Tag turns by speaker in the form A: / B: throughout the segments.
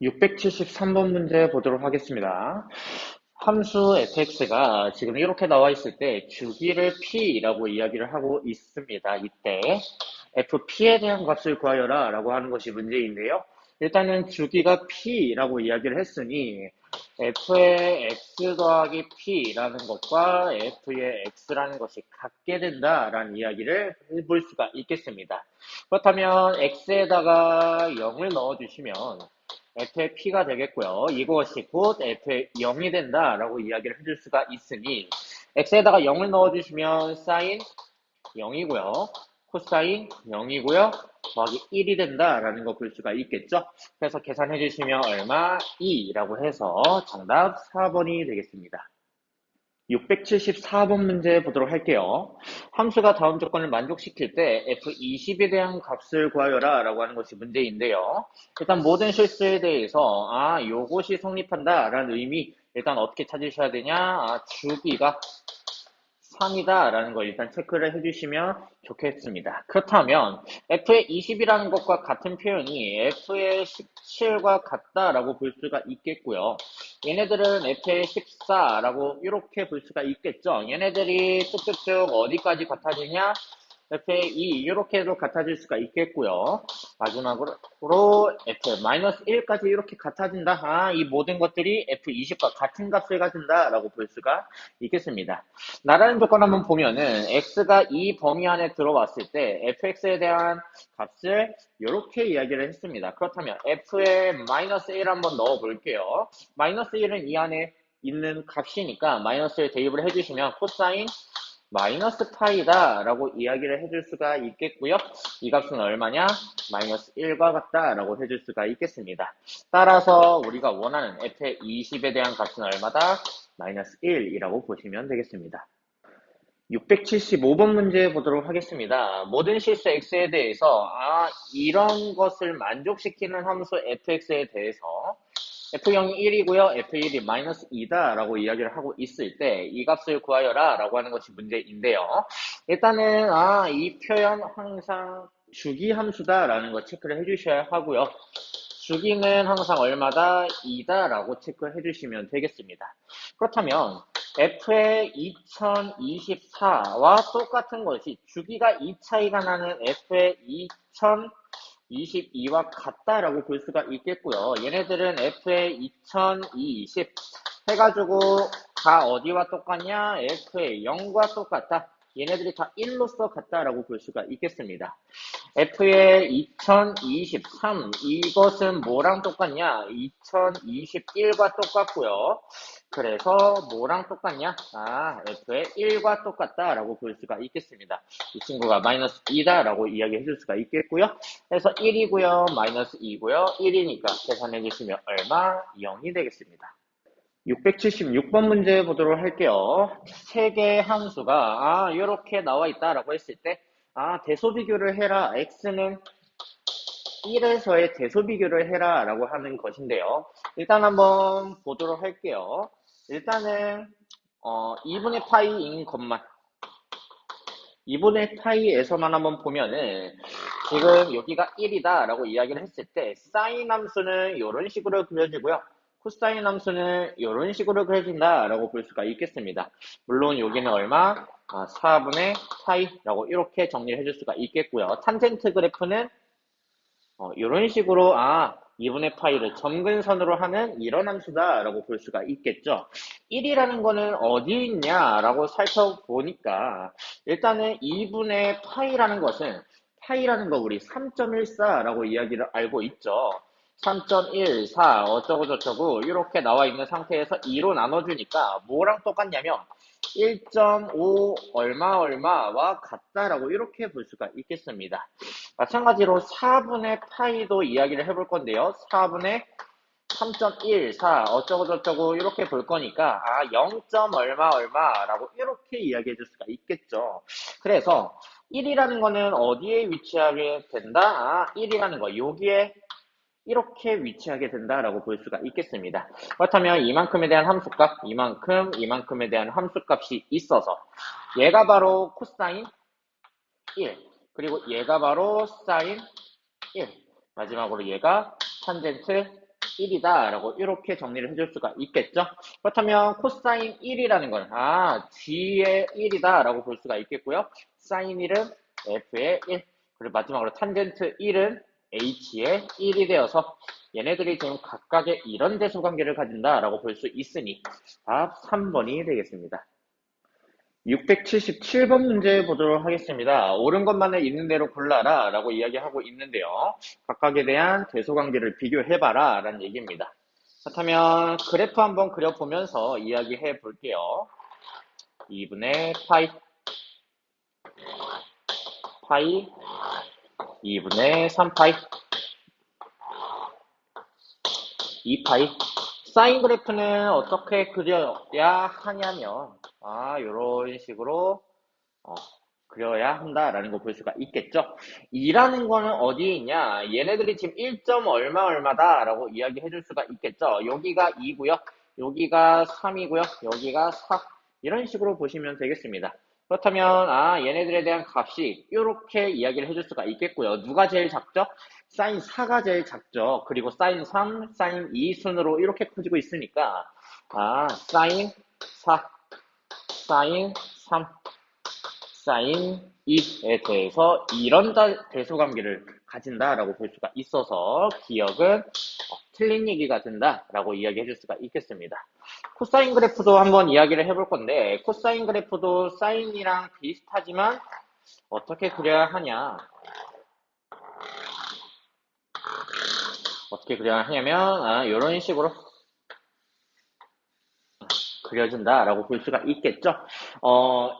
A: 673번 문제 보도록 하겠습니다. 함수 fx가 지금 이렇게 나와 있을 때 주기를 p라고 이야기를 하고 있습니다. 이때 fp에 대한 값을 구하여라 라고 하는 것이 문제인데요. 일단은 주기가 p라고 이야기를 했으니 f의 x 더하기 p라는 것과 f의 x라는 것이 같게 된다라는 이야기를 해볼 수가 있겠습니다. 그렇다면 x에다가 0을 넣어주시면 f의 p가 되겠고요. 이것이 곧 f의 0이 된다라고 이야기를 해줄 수가 있으니 x에다가 0을 넣어주시면 사인 0이고요. 코사인 0이고요. 더하기 1이 된다라는 거 볼 수가 있겠죠. 그래서 계산해 주시면 얼마? 2라고 해서 정답 4번이 되겠습니다. 674번 문제 보도록 할게요. 함수가 다음 조건을 만족시킬 때 f20에 대한 값을 구하여라 라고 하는 것이 문제인데요. 일단 모든 실수에 대해서 요것이 성립한다 라는 의미 일단 어떻게 찾으셔야 되냐, 주기가 3이다 라는 걸 일단 체크를 해주시면 좋겠습니다. 그렇다면 f의 20이라는 것과 같은 표현이 f의 17과 같다라고 볼 수가 있겠고요. 얘네들은 f의 14라고 이렇게 볼 수가 있겠죠. 얘네들이 쭉쭉쭉 어디까지 같아지냐? f의 2 이렇게도 같아질 수가 있겠고요. 마지막으로 f-1까지 이렇게 같아진다. 이 모든 것들이 f20과 같은 값을 가진다라고 볼 수가 있겠습니다. 나라는 조건 한번 보면은 x가 이 범위 안에 들어왔을 때 fx에 대한 값을 이렇게 이야기를 했습니다. 그렇다면 f에 마이너스 1 한번 넣어 볼게요. 마이너스 1은 이 안에 있는 값이니까 마이너스를 대입을 해주시면 코사인 마이너스 파이다 라고 이야기를 해줄 수가 있겠고요. 이 값은 얼마냐? 마이너스 1과 같다 라고 해줄 수가 있겠습니다. 따라서 우리가 원하는 f의 20에 대한 값은 얼마다? 마이너스 1이라고 보시면 되겠습니다. 675번 문제 보도록 하겠습니다. 모든 실수 x에 대해서 이런 것을 만족시키는 함수 fx에 대해서 f0이 1이고요. f1이 마이너스 2다 라고 이야기를 하고 있을 때 이 값을 구하여라 라고 하는 것이 문제인데요. 일단은 이 표현 항상 주기 함수다 라는 거 체크를 해주셔야 하고요. 주기는 항상 얼마다? 2다 라고 체크해 주시면 되겠습니다. 그렇다면 f의 2024와 똑같은 것이 주기가 2 차이가 나는 f의 2022와 같다라고 볼 수가 있겠고요. 얘네들은 f의 2020 해가지고 다 어디와 똑같냐? f의 0과 똑같다. 얘네들이 다 1로서 같다라고 볼 수가 있겠습니다. f의 2023 이것은 뭐랑 똑같냐? 2021과 똑같고요. 그래서 뭐랑 똑같냐? f의 1과 똑같다라고 볼 수가 있겠습니다. 이 친구가 마이너스 2다 라고 이야기해 줄 수가 있겠고요. 그래서 1이고요. 마이너스 2고요. 1이니까 계산해 주시면 얼마? 0이 되겠습니다. 676번 문제 보도록 할게요. 세 개의 함수가 이렇게 나와 있다라고 했을 때 대소비교를 해라. x는 1에서의 대소비교를 해라 라고 하는 것인데요. 일단 한번 보도록 할게요. 일단은 2분의 파이인 것만 2분의 파이에서만 한번 보면은 지금 여기가 1이다 라고 이야기를 했을 때 사인 함수는 이런 식으로 그려지고요. 코사인 함수는 이런 식으로 그려진다 라고 볼 수가 있겠습니다. 물론 여기는 얼마? 4분의 파이라고 이렇게 정리를 해줄 수가 있겠고요. 탄젠트 그래프는 이런 식으로 2분의 파이를 점근선으로 하는 이런 함수다 라고 볼 수가 있겠죠. 1이라는 거는 어디 있냐라고 살펴보니까 일단은 2분의 파이라는 것은 파이라는 거 우리 3.14라고 이야기를 알고 있죠. 3.14 어쩌고 저쩌고 이렇게 나와 있는 상태에서 2로 나눠주니까 뭐랑 똑같냐면 1.5 얼마 얼마와 같다라고 이렇게 볼 수가 있겠습니다. 마찬가지로 4분의 파이도 이야기를 해볼 건데요. 4분의 3.14 어쩌고 저쩌고 이렇게 볼 거니까 0. 얼마 얼마라고 이렇게 이야기해 줄 수가 있겠죠. 그래서 1이라는 거는 어디에 위치하게 된다? 1이라는 거 여기에 이렇게 위치하게 된다라고 볼 수가 있겠습니다. 그렇다면 이만큼에 대한 함수값, 이만큼에 대한 함수값이 있어서 얘가 바로 코사인 1, 그리고 얘가 바로 사인 1, 마지막으로 얘가 탄젠트 1이다 라고 이렇게 정리를 해줄 수가 있겠죠. 그렇다면 코사인 1이라는 건 G의 1이다 라고 볼 수가 있겠고요. 사인 1은 F의 1, 그리고 마지막으로 탄젠트 1은 H의 1이 되어서 얘네들이 지금 각각의 이런 대수관계를 가진다 라고 볼 수 있으니 답 3번이 되겠습니다. 677번 문제 보도록 하겠습니다. 옳은 것만을 있는 대로 골라라 라고 이야기하고 있는데요. 각각에 대한 대소관계를 비교해봐라 라는 얘기입니다. 그렇다면 그래프 한번 그려보면서 이야기해 볼게요. 2분의 파이, 2분의 3파이, 2파이. 사인 그래프는 어떻게 그려야 하냐면 이런 식으로 그려야 한다라는 거 볼 수가 있겠죠. 2라는 거는 어디에 있냐? 얘네들이 지금 1점 얼마 얼마다라고 이야기해 줄 수가 있겠죠. 여기가 2고요. 여기가 3이고요. 여기가 4. 이런 식으로 보시면 되겠습니다. 그렇다면 얘네들에 대한 값이 이렇게 이야기를 해줄 수가 있겠고요. 누가 제일 작죠? 사인 4가 제일 작죠. 그리고 사인 3, 사인 2 순으로 이렇게 커지고 있으니까 사인 4, 사인 3, 사인 2에 대해서 이런 대소관계를 가진다라고 볼 수가 있어서 기억은 틀린 얘기가 된다라고 이야기해 줄 수가 있겠습니다. 코사인 그래프도 한번 이야기를 해볼 건데 코사인 그래프도 사인이랑 비슷하지만 어떻게 그려야 하냐? 어떻게 그려야 하냐면 이런 식으로 그려진다라고 볼 수가 있겠죠.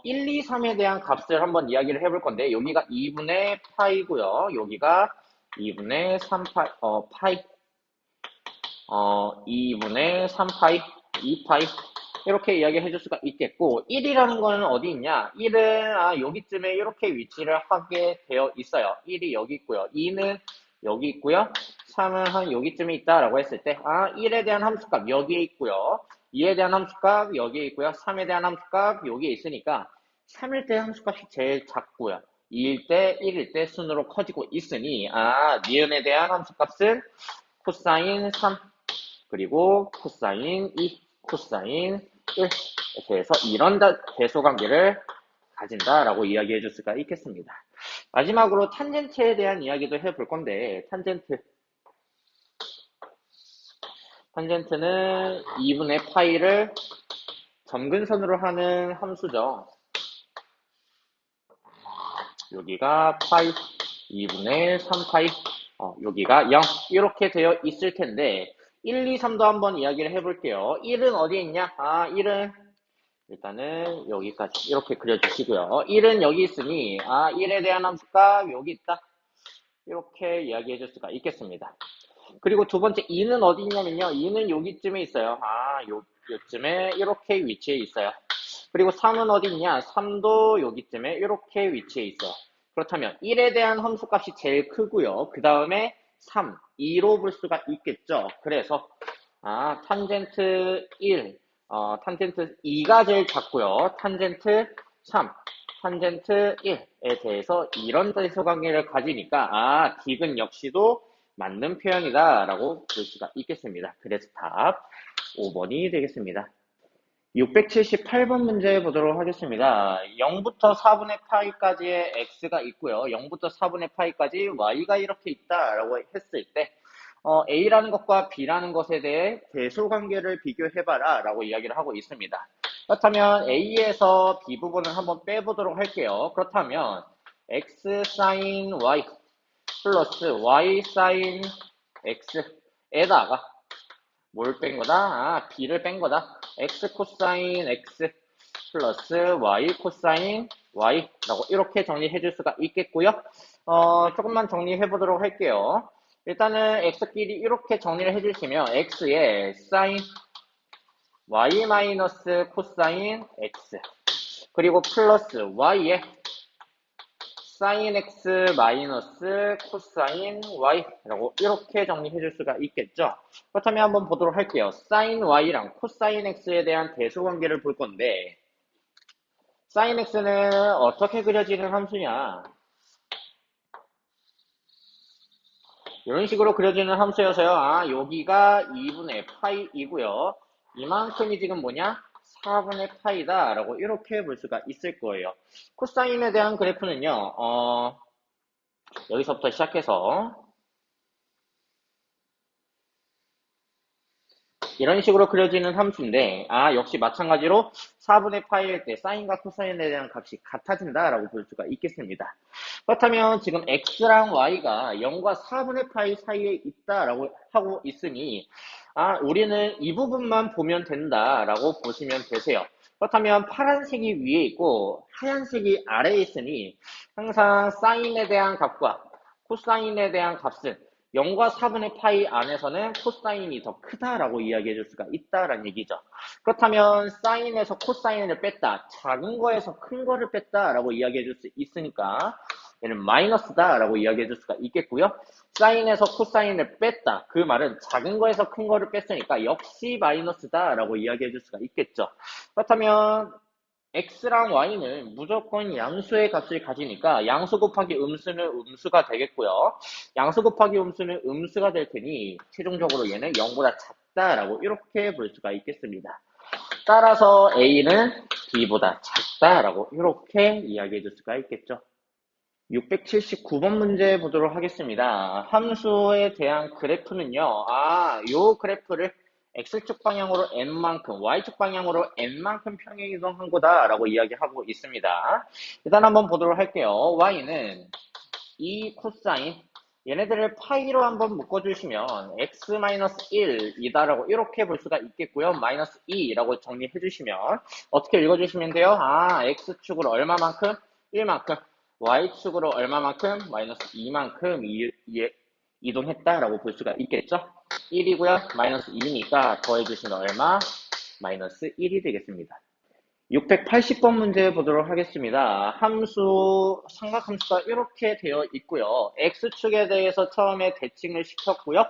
A: 1, 2, 3에 대한 값을 한번 이야기를 해볼 건데 여기가 2분의 파이고요. 여기가 2분의 3파이, 파이, 2분의 3파이, 2파이 이렇게 이야기를 해줄 수가 있겠고 1이라는 거는 어디 있냐? 1은 여기쯤에 이렇게 위치를 하게 되어 있어요. 1이 여기 있고요. 2는 여기 있고요. 3은 한 여기쯤에 있다라고 했을 때 1에 대한 함수값 여기에 있고요. 2에 대한 함수값 여기에 있고요. 3에 대한 함수값 여기에 있으니까 3일 때 함수값이 제일 작고요. 2일 때, 1일 때 순으로 커지고 있으니 니은에 대한 함수값은 코사인 3 그리고 코사인 2, 코사인 1 이렇게 해서 이런 대소관계를 가진다라고 이야기해 줄 수가 있겠습니다. 마지막으로 탄젠트에 대한 이야기도 해볼 건데 탄젠트는 2분의 파이를 점근선으로 하는 함수죠. 여기가 파이, 2분의 3파이, 여기가 0 이렇게 되어 있을 텐데 1, 2, 3도 한번 이야기를 해볼게요. 1은 어디에 있냐? 1은 일단은 여기까지 이렇게 그려주시고요. 1은 여기 있으니 1에 대한 함수값 여기 있다. 이렇게 이야기해 줄 수가 있겠습니다. 그리고 두 번째 2는 어디 있냐면요. 2는 여기쯤에 있어요. 요쯤에 이렇게 위치해 있어요. 그리고 3은 어디 있냐? 3도 여기쯤에 이렇게 위치해 있어요. 그렇다면 1에 대한 함수값이 제일 크고요. 그 다음에 3, 2로 볼 수가 있겠죠. 그래서 탄젠트 1, 탄젠트 2가 제일 작고요. 탄젠트 3, 탄젠트 1에 대해서 이런 대소관계를 가지니까 딕은 역시도 맞는 표현이다 라고 볼 수가 있겠습니다. 그래서 답 5번이 되겠습니다. 678번 문제 보도록 하겠습니다. 0부터 4분의 파이까지의 x가 있고요. 0부터 4분의 파이까지 y가 이렇게 있다라고 했을 때 a라는 것과 b라는 것에 대해 대소관계를 비교해봐라 라고 이야기를 하고 있습니다. 그렇다면 a에서 b 부분을 한번 빼보도록 할게요. 그렇다면 x sin y 플러스 y sin x에다가 뭘 뺀 거다? b를 뺀 거다. x 코사인 x 플러스 y 코사인 y라고 이렇게 정리해 줄 수가 있겠고요. 조금만 정리해 보도록 할게요. 일단은 x끼리 이렇게 정리를 해 주시면 x에 사인 y 마이너스 코사인 x 그리고 플러스 y에 사인 x 마이너스 코사인 y라고 이렇게 정리해 줄 수가 있겠죠. 그렇다면 한번 보도록 할게요. 사인 y랑 코사인 x에 대한 대소관계를 볼 건데 사인 x는 어떻게 그려지는 함수냐? 이런 식으로 그려지는 함수여서요. 아, 여기가 2분의 파이이고요. 이만큼이 지금 뭐냐? 4분의 파이다 라고 이렇게 볼 수가 있을 거예요. 코사인에 대한 그래프는요. 여기서부터 시작해서 이런 식으로 그려지는 함수인데, 아, 역시 마찬가지로 4분의 파이일 때 사인과 코사인에 대한 값이 같아진다라고 볼 수가 있겠습니다. 그렇다면 지금 x랑 y가 0과 4분의 파이 사이에 있다라고 하고 있으니, 아, 우리는 이 부분만 보면 된다라고 보시면 되세요. 그렇다면 파란색이 위에 있고 하얀색이 아래에 있으니 항상 사인에 대한 값과 코사인에 대한 값은 0과 4분의 파이 안에서는 코사인이 더 크다라고 이야기해 줄 수가 있다라는 얘기죠. 그렇다면 사인에서 코사인을 뺐다, 작은 거에서 큰 거를 뺐다라고 이야기해 줄 수 있으니까 얘는 마이너스다라고 이야기해 줄 수가 있겠고요. 사인에서 코사인을 뺐다, 그 말은 작은 거에서 큰 거를 뺐으니까 역시 마이너스다라고 이야기해 줄 수가 있겠죠. 그렇다면 x랑 y는 무조건 양수의 값을 가지니까 양수 곱하기 음수는 음수가 되겠고요. 양수 곱하기 음수는 음수가 될 테니 최종적으로 얘는 0보다 작다라고 이렇게 볼 수가 있겠습니다. 따라서 a는 b보다 작다라고 이렇게 이야기해 줄 수가 있겠죠. 679번 문제 보도록 하겠습니다. 함수에 대한 그래프는요. 요 그래프를 x축 방향으로 n만큼, y축 방향으로 n만큼 평행이동한 거다라고 이야기하고 있습니다. 일단 한번 보도록 할게요. y는 2 코사인, 얘네들을 파이로 한번 묶어주시면 x-1이다라고 이렇게 볼 수가 있겠고요. 마이너스 2라고 정리해 주시면 어떻게 읽어주시면 돼요? x축으로 얼마만큼? 1만큼. y축으로 얼마만큼? 마이너스 2만큼 이동했다라고 볼 수가 있겠죠. 1이고요. 마이너스 2니까 더해주시면 얼마? 마이너스 1이 되겠습니다. 680번 문제 보도록 하겠습니다. 삼각함수가 이렇게 되어 있고요. x축에 대해서 처음에 대칭을 시켰고요.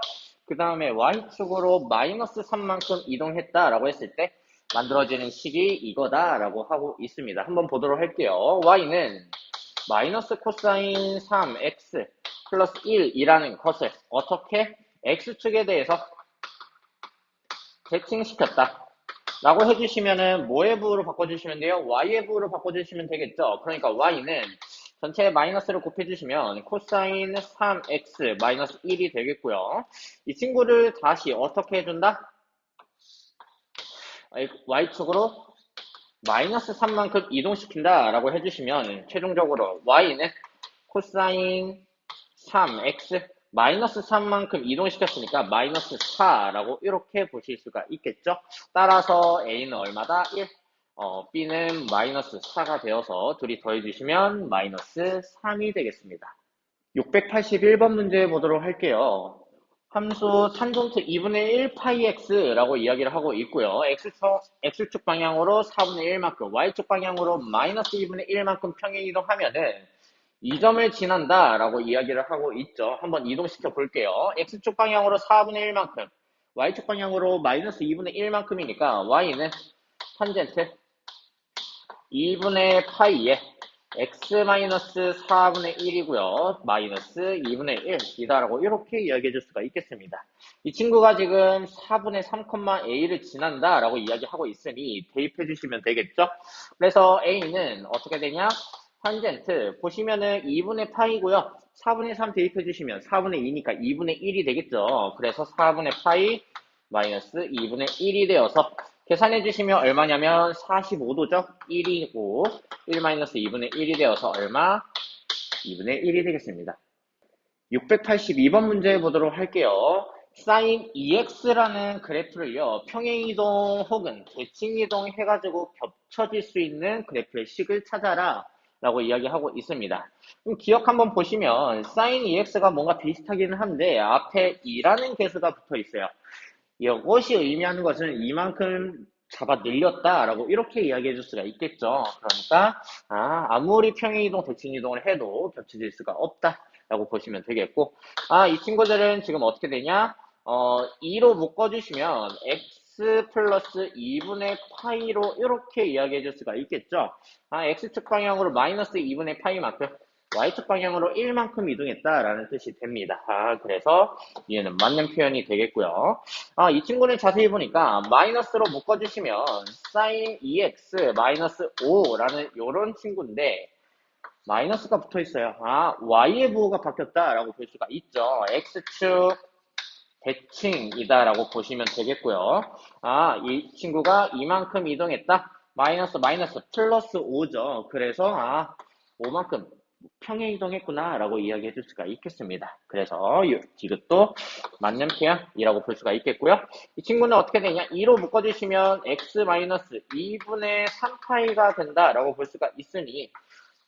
A: 그 다음에 y축으로 마이너스 3만큼 이동했다라고 했을 때 만들어지는 식이 이거다라고 하고 있습니다. 한번 보도록 할게요. y는 마이너스 코사인 3x 플러스 1이라는 것을 어떻게 x축에 대해서 대칭시켰다 라고 해주시면은 뭐의 부호로 바꿔주시면 돼요? y의 부호로 바꿔주시면 되겠죠. 그러니까 y는 전체 마이너스를 곱해주시면 코사인 3x 마이너스 1이 되겠고요. 이 친구를 다시 어떻게 해준다? y축으로 마이너스 3만큼 이동시킨다 라고 해주시면 최종적으로 y는 코사인 3x 마이너스 3만큼 이동시켰으니까 마이너스 4라고 이렇게 보실 수가 있겠죠. 따라서 a는 얼마다? 1. b는 마이너스 4가 되어서 둘이 더해주시면 마이너스 3이 되겠습니다. 681번 문제 보도록 할게요. 함수 탄젠트 2분의 1 파이 x라고 이야기를 하고 있고요. x축 방향으로 4분의 1만큼, y축 방향으로 마이너스 2분의 1만큼 평행 이동하면은 이 점을 지난다 라고 이야기를 하고 있죠. 한번 이동시켜 볼게요. x축 방향으로 4분의 1만큼, y축 방향으로 마이너스 2분의 1만큼이니까 y는 탄젠트 2분의 파이에 x-4분의 1이고요. 마이너스 2분의 1이다라고 이렇게 이야기해 줄 수가 있겠습니다. 이 친구가 지금 4분의 3,a를 지난다라고 이야기하고 있으니 대입해 주시면 되겠죠. 그래서 a는 어떻게 되냐? 탄젠트 보시면은 2분의 파이고요. 4분의 3 대입해 주시면 4분의 2니까 2분의 1이 되겠죠. 그래서 4분의 파이 마이너스 2분의 1이 되어서 계산해 주시면 얼마냐면 45도죠. 1이고 1-2분의 1이 되어서 얼마? 2분의 1이 되겠습니다. 682번 문제 보도록 할게요. sin 2x라는 그래프를요. 평행이동 혹은 대칭이동 해가지고 겹쳐질 수 있는 그래프의 식을 찾아라 라고 이야기하고 있습니다. 그럼 기억 한번 보시면 sin 2x가 뭔가 비슷하기는 한데 앞에 2라는 개수가 붙어 있어요. 이것이 의미하는 것은 이만큼 잡아 늘렸다라고 이렇게 이야기해 줄 수가 있겠죠. 그러니까 아무리 평행이동, 대칭이동을 해도 겹쳐질 수가 없다라고 보시면 되겠고 이 친구들은 지금 어떻게 되냐? 2로 묶어주시면 x 플러스 2분의 파이로 이렇게 이야기해 줄 수가 있겠죠. x축 방향으로 마이너스 2분의 파이만큼 y축 방향으로 1만큼 이동했다라는 뜻이 됩니다. 그래서 얘는 맞는 표현이 되겠고요. 이 친구는 자세히 보니까 마이너스로 묶어주시면 sin 2x 마이너스 5라는 이런 친구인데 마이너스가 붙어 있어요. y의 부호가 바뀌었다라고 볼 수가 있죠. x축 대칭이다라고 보시면 되겠고요. 이 친구가 이만큼 이동했다. 마이너스 마이너스 플러스 5죠. 그래서 5만큼 평행 이동했구나 라고 이야기해 줄 수가 있겠습니다. 그래서 이것도 맞는 표현이라고 볼 수가 있겠고요. 이 친구는 어떻게 되냐? 2로 묶어주시면 x 마이너스 2분의 3파이가 된다라고 볼 수가 있으니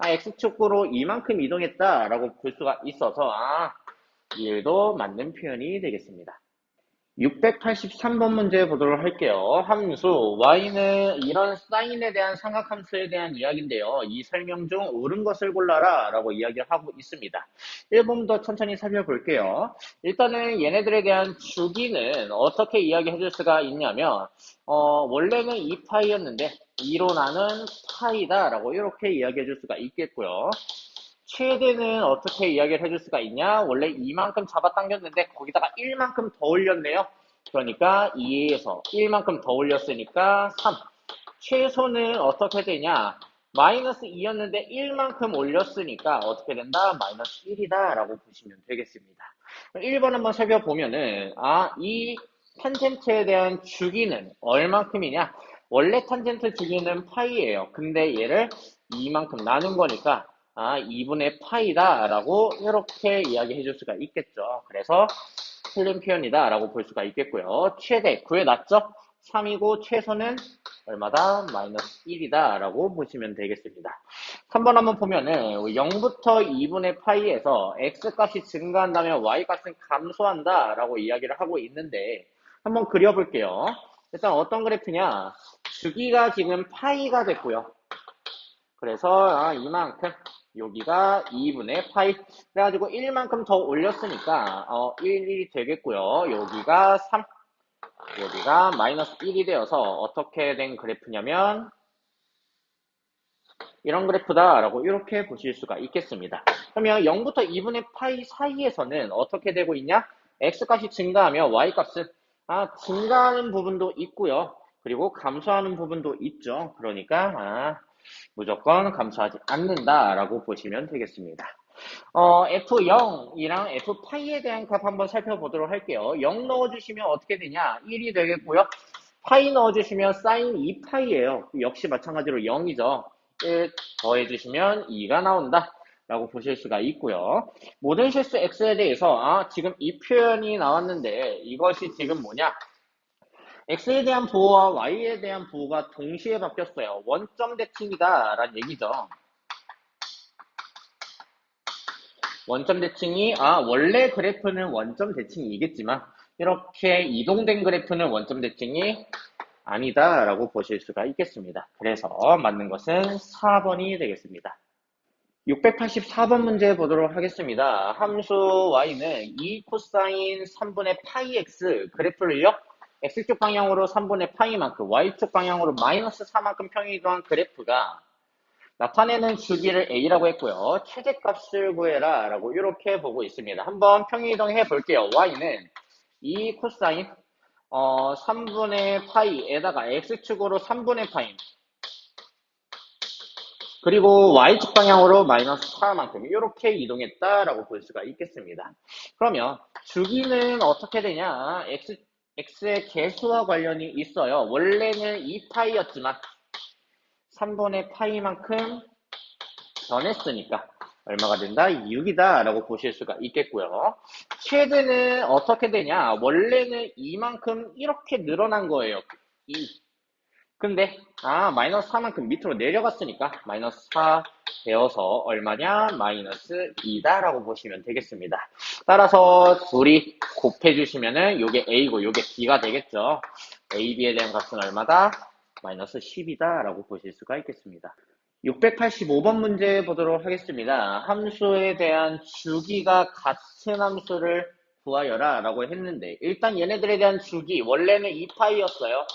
A: x축으로 이만큼 이동했다라고 볼 수가 있어서 이 일도 맞는 표현이 되겠습니다. 683번 문제 보도록 할게요. 함수 y는 이런 사인에 대한 삼각함수에 대한 이야기인데요. 이 설명 중 옳은 것을 골라라 라고 이야기를 하고 있습니다. 1번부터 천천히 살펴볼게요. 일단은 얘네들에 대한 주기는 어떻게 이야기해 줄 수가 있냐면 원래는 2파이였는데 2로 나눈 파이다 라고 이렇게 이야기해 줄 수가 있겠고요. 최대는 어떻게 이야기를 해줄 수가 있냐? 원래 2만큼 잡아당겼는데 거기다가 1만큼 더 올렸네요. 그러니까 2에서 1만큼 더 올렸으니까 3. 최소는 어떻게 되냐? 마이너스 2였는데 1만큼 올렸으니까 어떻게 된다? 마이너스 1이다 라고 보시면 되겠습니다. 1번 한번 살펴보면은 이 탄젠트에 대한 주기는 얼만큼이냐? 원래 탄젠트 주기는 파이예요. 근데 얘를 2만큼 나눈 거니까 2분의 파이다 라고 이렇게 이야기해 줄 수가 있겠죠. 그래서 틀린 표현이다 라고 볼 수가 있겠고요. 최대 구해놨죠? 3이고 최소는 얼마다? 마이너스 1이다 라고 보시면 되겠습니다. 3번 한번 보면은 0부터 2분의 파이에서 x값이 증가한다면 y값은 감소한다 라고 이야기를 하고 있는데 한번 그려볼게요. 일단 어떤 그래프냐? 주기가 지금 파이가 됐고요. 그래서 이만큼 여기가 2분의 파이 그래가지고 1만큼 더 올렸으니까 1이 되겠고요. 여기가 3 여기가 마이너스 1이 되어서 어떻게 된 그래프냐면 이런 그래프다 라고 이렇게 보실 수가 있겠습니다. 그러면 0부터 2분의 파이 사이에서는 어떻게 되고 있냐? x값이 증가하면 y값은 증가하는 부분도 있고요. 그리고 감소하는 부분도 있죠. 그러니까 무조건 감소하지 않는다라고 보시면 되겠습니다. F0이랑 F파이에 대한 값 한번 살펴보도록 할게요. 0 넣어주시면 어떻게 되냐? 1이 되겠고요. 파이 넣어주시면 사인 2파이예요. 역시 마찬가지로 0이죠. 1 더해주시면 2가 나온다. 라고 보실 수가 있고요. 모든 실수 x에 대해서 지금 이 표현이 나왔는데 이것이 지금 뭐냐? x에 대한 부호와 y에 대한 부호가 동시에 바뀌었어요. 원점 대칭이다 라는 얘기죠. 원점 대칭이 원래 그래프는 원점 대칭이겠지만 이렇게 이동된 그래프는 원점 대칭이 아니다 라고 보실 수가 있겠습니다. 그래서 맞는 것은 4번이 되겠습니다. 684번 문제 보도록 하겠습니다. 함수 y는 2 코사인 3분의 파이 x 그래프를요. x축 방향으로 3분의 파이만큼 y축 방향으로 마이너스 4만큼 평이동한 그래프가 나타내는 주기를 a라고 했고요. 최대값을 구해라 라고 이렇게 보고 있습니다. 한번 평이동해 볼게요. y는 2 코사인 3분의 파이에다가 x축으로 3분의 파이 그리고 y축 방향으로 마이너스 4만큼 이렇게 이동했다라고 볼 수가 있겠습니다. 그러면 주기는 어떻게 되냐? x의 개수와 관련이 있어요. 원래는 2파이였지만 3분의 파이만큼 변했으니까 얼마가 된다? 6이다 라고 보실 수가 있겠고요. 최대는 어떻게 되냐? 원래는 2만큼 이렇게 늘어난 거예요. 2. 근데 마이너스 4만큼 밑으로 내려갔으니까 마이너스 4 되어서 얼마냐? 마이너스 2다 라고 보시면 되겠습니다. 따라서 둘이 곱해주시면은 요게 A고 요게 B가 되겠죠. A, B에 대한 값은 얼마다? 마이너스 10이다 라고 보실 수가 있겠습니다. 685번 문제 보도록 하겠습니다. 함수에 대한 주기가 같은 함수를 구하여라 라고 했는데 일단 얘네들에 대한 주기 원래는 2파이였어요.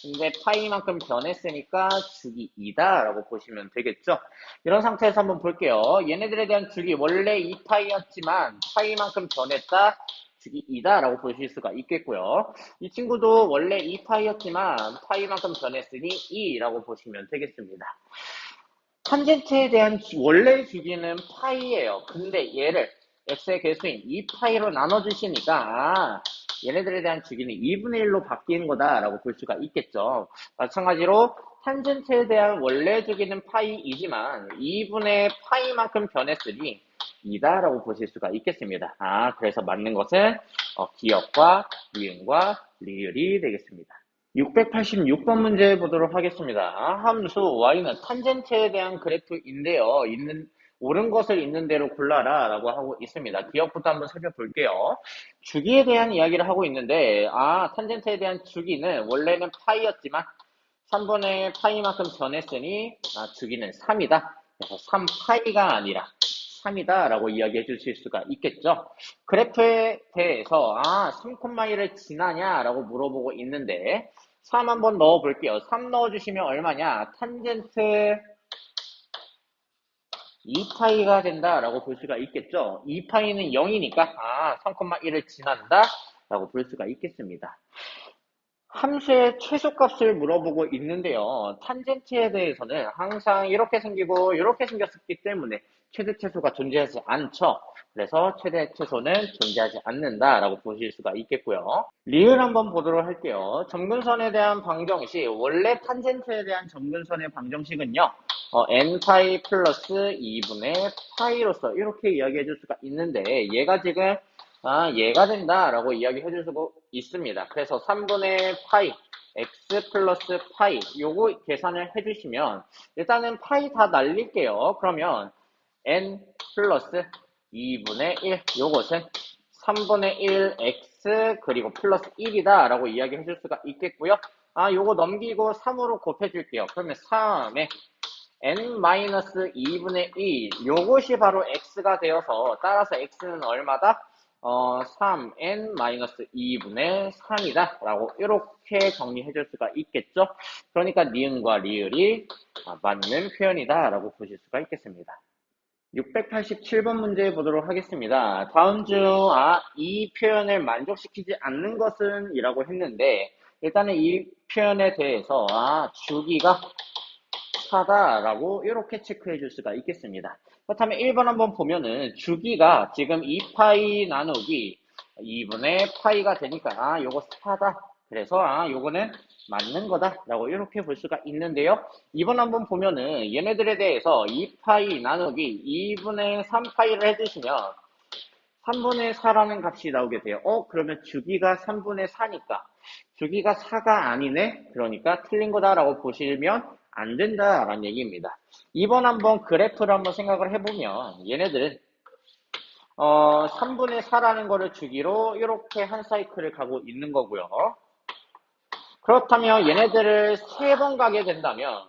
A: 근데 파이만큼 변했으니까 주기 2다 라고 보시면 되겠죠. 이런 상태에서 한번 볼게요. 얘네들에 대한 주기 원래 2파이였지만 파이만큼 변했다 주기 2다 라고 보실 수가 있겠고요. 이 친구도 원래 2파이였지만 파이만큼 변했으니 2라고 보시면 되겠습니다. 탄젠트에 대한 원래 주기는 파이예요. 근데 얘를 x의 개수인 2파이로 나눠주시니까 얘네들에 대한 주기는 2분의 1로 바뀌는 거다라고 볼 수가 있겠죠. 마찬가지로 탄젠트에 대한 원래 주기는 파이이지만 2분의 파이만큼 변했으니 2다라고 보실 수가 있겠습니다. 그래서 맞는 것은 기억과 니은과 리을이 되겠습니다. 686번 문제 보도록 하겠습니다. 함수 y는 탄젠트에 대한 그래프인데요. 옳은 것을 있는 대로 골라라 라고 하고 있습니다. 기억부터 한번 살펴볼게요. 주기에 대한 이야기를 하고 있는데 탄젠트에 대한 주기는 원래는 파이였지만 3분의 파이만큼 변했으니 주기는 3이다. 그래서 3파이가 아니라 3이다 라고 이야기해 주실 수가 있겠죠. 그래프에 대해서 3,1을 지나냐 라고 물어보고 있는데 3 한번 넣어 볼게요. 3 넣어주시면 얼마냐? 탄젠트 2파이가 된다 라고 볼 수가 있겠죠. 2파이는 0이니까 3,1을 지난다 라고 볼 수가 있겠습니다. 함수의 최소값을 물어보고 있는데요. 탄젠트에 대해서는 항상 이렇게 생기고 이렇게 생겼기 때문에 최대 최소가 존재하지 않죠. 그래서 최대 최소는 존재하지 않는다라고 보실 수가 있겠고요. 리을 한번 보도록 할게요. 점근선에 대한 방정식, 원래 탄젠트에 대한 점근선의 방정식은요. n파이 플러스 2분의 파이로서 이렇게 이야기해 줄 수가 있는데 얘가 지금 얘가 된다라고 이야기해 줄 수가 있습니다. 그래서 3분의 파이 x 플러스 파이 요거 계산을 해주시면 일단은 파이 다 날릴게요. 그러면 n 플러스 2분의 1 요것은 3분의 1 x 그리고 플러스 1이다 라고 이야기해 줄 수가 있겠고요. 요거 넘기고 3으로 곱해줄게요. 그러면 3에 n-2분의 2 요것이 바로 x가 되어서 따라서 x는 얼마다? 3n-2분의 3이다 라고 이렇게 정리해 줄 수가 있겠죠. 그러니까 니은과 리을이 맞는 표현이다 라고 보실 수가 있겠습니다. 687번 문제 보도록 하겠습니다. 다음 중 이 표현을 만족시키지 않는 것은 이라고 했는데 일단은 이 표현에 대해서 주기가 4다라고 이렇게 체크해 줄 수가 있겠습니다. 그렇다면 1번 한번 보면은 주기가 지금 2파이 나누기 2분의 파이가 되니까 요거 4다. 그래서 요거는 맞는 거다라고 이렇게 볼 수가 있는데요. 2번 한번 보면은 얘네들에 대해서 2파이 나누기 2분의 3파이를 해주시면 3분의 4라는 값이 나오게 돼요. 그러면 주기가 3분의 4니까 주기가 4가 아니네? 그러니까 틀린 거다라고 보시면 안 된다라는 얘기입니다. 2번 한번 그래프를 한번 생각을 해보면 얘네들은 3분의 4라는 거를 주기로 이렇게 한 사이클을 가고 있는 거고요. 그렇다면 얘네들을 3번 가게 된다면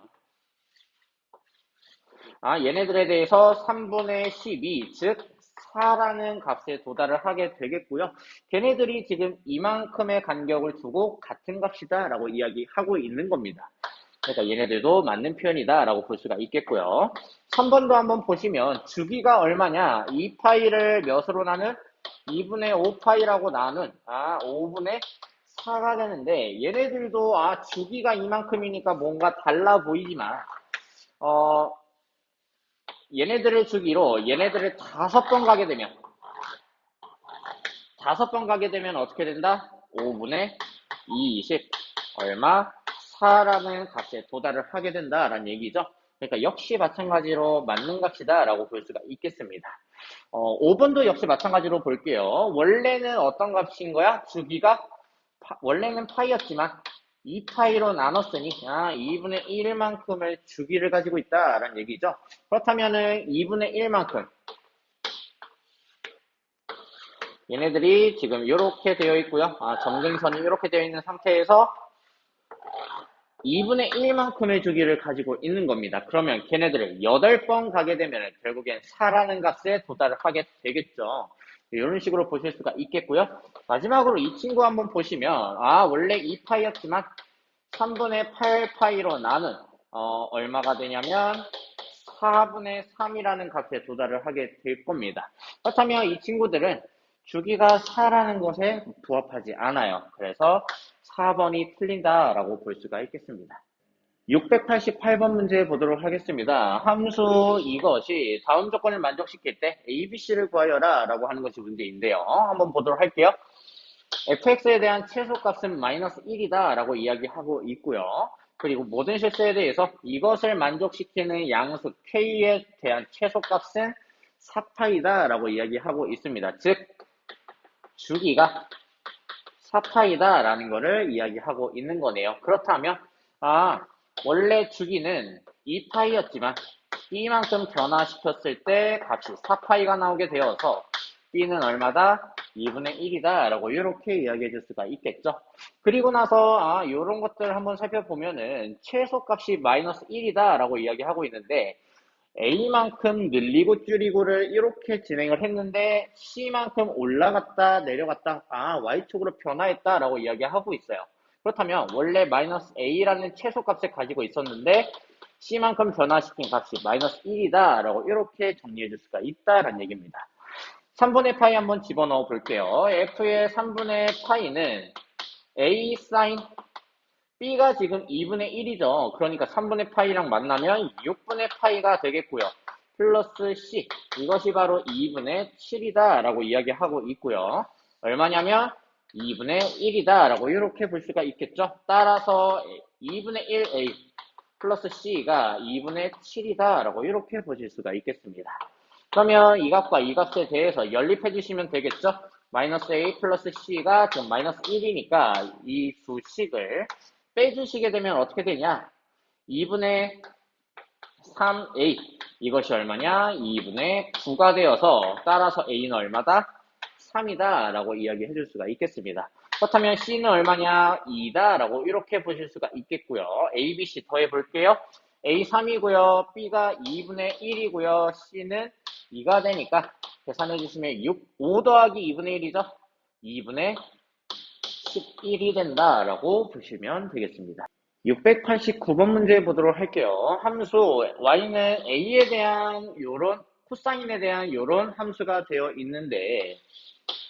A: 얘네들에 대해서 3분의 12, 즉 4라는 값에 도달을 하게 되겠고요. 걔네들이 지금 이만큼의 간격을 두고 같은 값이다 라고 이야기하고 있는 겁니다. 그러니까 얘네들도 맞는 표현이다 라고 볼 수가 있겠고요. 3번도 한번 보시면 주기가 얼마냐? 2파이를 몇으로 나눈? 2분의 5파이라고 나눈 5분의 4가 되는데 얘네들도 주기가 이만큼이니까 뭔가 달라 보이지만 얘네들의 주기로 얘네들을 5번 가게 되면 5번 가게 되면 어떻게 된다? 5분의 20 얼마? 4라는 값에 도달을 하게 된다라는 얘기죠. 그러니까 역시 마찬가지로 맞는 값이다 라고 볼 수가 있겠습니다. 5번도 역시 마찬가지로 볼게요. 원래는 어떤 값인 거야? 주기가 원래는 파이였지만 2파이로 나눴으니 2분의 1만큼의 주기를 가지고 있다라는 얘기죠. 그렇다면은 2분의 1만큼 얘네들이 지금 이렇게 되어 있고요. 점근선이 이렇게 되어 있는 상태에서 2분의 1만큼의 주기를 가지고 있는 겁니다. 그러면 걔네들을 8번 가게 되면 결국엔 4라는 값에 도달을 하게 되겠죠. 이런 식으로 보실 수가 있겠고요. 마지막으로 이 친구 한번 보시면 원래 2파이였지만 3분의 8파이로 나눈 얼마가 되냐면 4분의 3이라는 값에 도달을 하게 될 겁니다. 그렇다면 이 친구들은 주기가 4라는 것에 부합하지 않아요. 그래서 4번이 틀린다라고 볼 수가 있겠습니다. 688번 문제 보도록 하겠습니다. 함수 이것이 다음 조건을 만족시킬 때 ABC를 구하여라 라고 하는 것이 문제인데요. 한번 보도록 할게요. fx에 대한 최소값은 마이너스 1이다 라고 이야기하고 있고요. 그리고 모든 실수에 대해서 이것을 만족시키는 양수 k에 대한 최소값은 4파이다 라고 이야기하고 있습니다. 즉 주기가 4파이다 라는 것을 이야기하고 있는 거네요. 그렇다면 원래 주기는 2파이였지만 b만큼 변화시켰을 때 값이 4파이가 나오게 되어서 b는 얼마다? 2분의 1이다 라고 이렇게 이야기해 줄 수가 있겠죠. 그리고 나서 이런 것들 한번 살펴보면은 최소값이 마이너스 1이다 라고 이야기하고 있는데 a만큼 늘리고 줄이고를 이렇게 진행을 했는데 c만큼 올라갔다 내려갔다 y축으로 변화했다 라고 이야기하고 있어요. 그렇다면 원래 마이너스 a라는 최소값을 가지고 있었는데 c만큼 변화시킨 값이 마이너스 1이다 라고 이렇게 정리해 줄 수가 있다라는 얘기입니다. 3분의 파이 한번 집어넣어 볼게요. f의 3분의 파이는 a 사인 b가 지금 2분의 1이죠. 그러니까 3분의 파이랑 만나면 6분의 파이가 되겠고요. 플러스 c 이것이 바로 2분의 7이다 라고 이야기하고 있고요. 얼마냐면 2분의 1이다 라고 이렇게 볼 수가 있겠죠. 따라서 2분의 1a 플러스 c가 2분의 7이다 라고 이렇게 보실 수가 있겠습니다. 그러면 이 값과 이 값에 대해서 연립해 주시면 되겠죠. 마이너스 a 플러스 c가 지금 마이너스 1이니까 이 두 식을 빼주시게 되면 어떻게 되냐? 2분의 3a 이것이 얼마냐? 2분의 9가 되어서 따라서 a는 얼마다? 3이다 라고 이야기해 줄 수가 있겠습니다. 그렇다면 c는 얼마냐? 2다 라고 이렇게 보실 수가 있겠고요. a, b, c 더해 볼게요. a 3이고요. b가 2분의 1이고요. c는 2가 되니까 계산해 주시면 5 더하기 2분의 1이죠. 2분의 11이 된다라고 보시면 되겠습니다. 689번 문제 보도록 할게요. 함수 y는 a에 대한 요런 코사인에 대한 요런 함수가 되어 있는데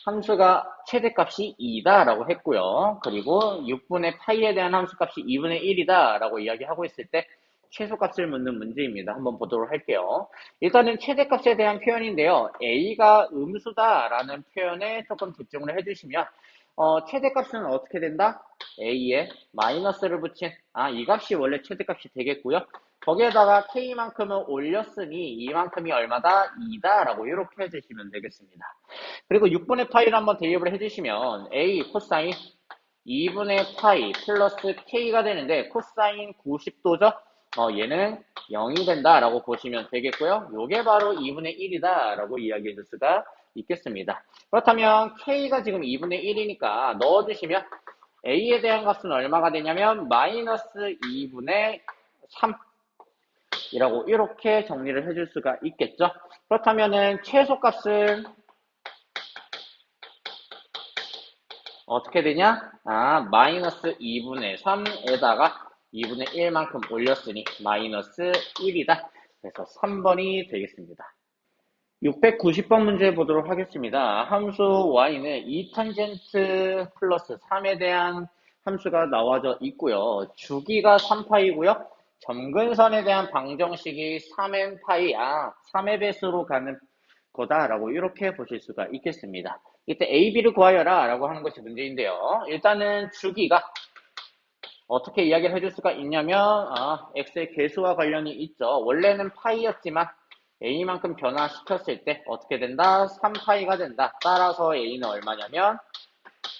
A: 함수가 최대값이 2다라고 했고요. 그리고 6분의 파이에 대한 함수값이 2분의 1이다라고 이야기하고 있을 때 최소값을 묻는 문제입니다. 한번 보도록 할게요. 일단은 최대값에 대한 표현인데요. a가 음수다라는 표현에 조금 집중을 해주시면 최대값은 어떻게 된다? a에 마이너스를 붙인 이 값이 원래 최대값이 되겠고요. 거기에다가 k만큼은 올렸으니 이만큼이 얼마다? 2다 라고 이렇게 해주시면 되겠습니다. 그리고 6분의 파이를 한번 대입을 해주시면 a 코사인 2분의 파이 플러스 k가 되는데 코사인 90도죠? 얘는 0이 된다라고 보시면 되겠고요. 요게 바로 2분의 1이다라고 이야기해 줄 수가 있겠습니다. 그렇다면 k가 지금 2분의 1이니까 넣어주시면 a에 대한 값은 얼마가 되냐면 마이너스 2분의 3이라고 이렇게 정리를 해줄 수가 있겠죠. 그렇다면은 최소값은 어떻게 되냐? 마이너스 2분의 3에다가 2분의 1만큼 올렸으니 마이너스 1이다. 그래서 3번이 되겠습니다. 690번 문제 보도록 하겠습니다. 함수 y는 2탄젠트 플러스 3에 대한 함수가 나와져 있고요. 주기가 3파이고요. 점근선에 대한 방정식이 3n파이, 3의 배수로 가는 거다라고 이렇게 보실 수가 있겠습니다. 이때 a, b를 구하여라 라고 하는 것이 문제인데요. 일단은 주기가 어떻게 이야기를 해줄 수가 있냐면 x의 개수와 관련이 있죠. 원래는 파이였지만 a만큼 변화시켰을 때 어떻게 된다? 3파이가 된다. 따라서 a는 얼마냐면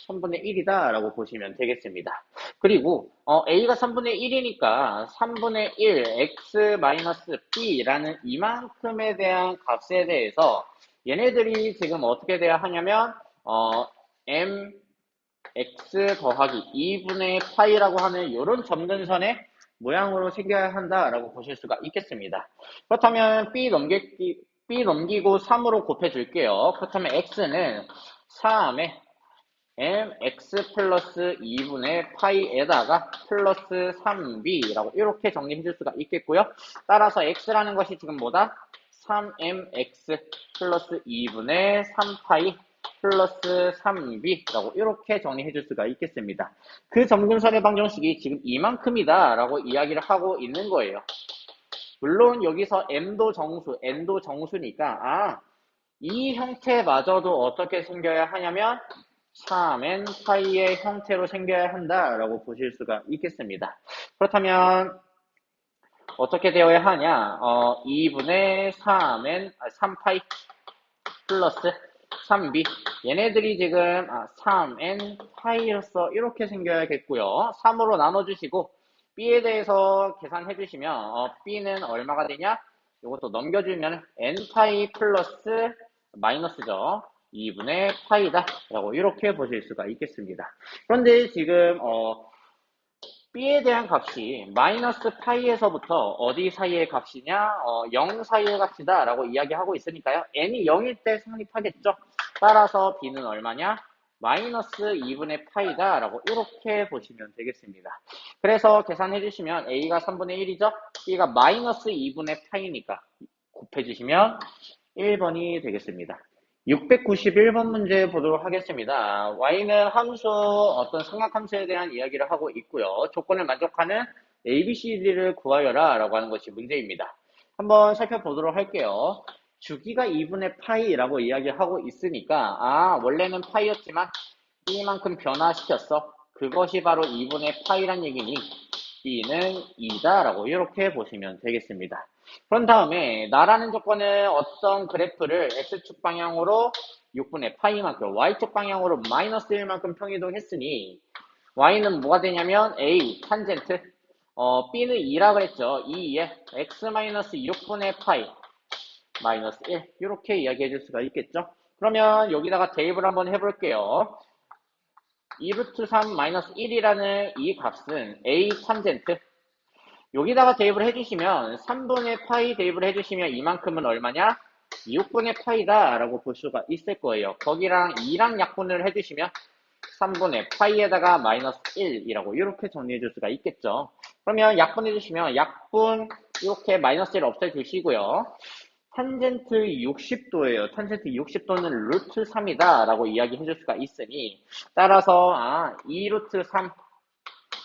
A: 3분의 1이다 라고 보시면 되겠습니다. 그리고 a가 3분의 1이니까 3분의 1 x-b라는 이만큼에 대한 값에 대해서 얘네들이 지금 어떻게 돼야 하냐면 m x 더하기 2분의 파이라고 하는 이런 점근선의 모양으로 생겨야 한다라고 보실 수가 있겠습니다. 그렇다면 b 넘기고 3으로 곱해줄게요. 그렇다면 x는 3에 mx 플러스 2분의 파이에다가 플러스 3b라고 이렇게 정리해 줄 수가 있겠고요. 따라서 x라는 것이 지금 뭐다? 3mx 플러스 2분의 3파이 플러스 3b라고 이렇게 정리해 줄 수가 있겠습니다. 그 점근선의 방정식이 지금 이만큼이다 라고 이야기를 하고 있는 거예요. 물론 여기서 m도 정수, n도 정수니까 이 형태마저도 어떻게 생겨야 하냐면 3n 파이의 형태로 생겨야 한다라고 보실 수가 있겠습니다. 그렇다면 어떻게 되어야 하냐? 2분의 3파이 플러스 3b 얘네들이 지금 3n 파이로서 이렇게 생겨야겠고요. 3으로 나눠주시고 b에 대해서 계산해 주시면 b는 얼마가 되냐? 이것도 넘겨주면 n 파이 플러스 마이너스죠. 2분의 파이다 라고 이렇게 보실 수가 있겠습니다. 그런데 지금 b에 대한 값이 마이너스 파이에서부터 어디 사이의 값이냐? 0 사이의 값이다 라고 이야기하고 있으니까요. n이 0일 때 성립하겠죠. 따라서 b는 얼마냐? 마이너스 2분의 파이다 라고 이렇게 보시면 되겠습니다. 그래서 계산해 주시면 a가 3분의 1이죠. b가 마이너스 2분의 파이니까 곱해 주시면 1번이 되겠습니다. 691번 문제 보도록 하겠습니다. y는 함수, 어떤 삼각함수에 대한 이야기를 하고 있고요. 조건을 만족하는 ABCD를 구하여라 라고 하는 것이 문제입니다. 한번 살펴보도록 할게요. 주기가 2분의 파이라고 이야기하고 있으니까 원래는 파이였지만 b만큼 변화시켰어. 그것이 바로 2분의 파이란 얘기니 b는 2다 라고 이렇게 보시면 되겠습니다. 그런 다음에 나라는 조건은 어떤 그래프를 x축 방향으로 6분의 파이만큼 y축 방향으로 마이너스 1만큼 평이동했으니 y는 뭐가 되냐면 a 탄젠트 b는 2라 그랬죠. 2에 x-6분의 파이 마이너스 1 이렇게 이야기해 줄 수가 있겠죠. 그러면 여기다가 대입을 한번 해볼게요. 2루트 3 마이너스 1이라는 이 값은 a 탄젠트 여기다가 대입을 해주시면 3분의 파이 대입을 해주시면 이만큼은 얼마냐? 6분의 파이다 라고 볼 수가 있을 거예요. 거기랑 2랑 약분을 해주시면 3분의 파이에다가 마이너스 1이라고 이렇게 정리해 줄 수가 있겠죠. 그러면 약분해 주시면 약분 이렇게 마이너스 1 없애주시고요. 탄젠트 60도예요. 탄젠트 60도는 루트 3이다 라고 이야기해 줄 수가 있으니 따라서 2루트 3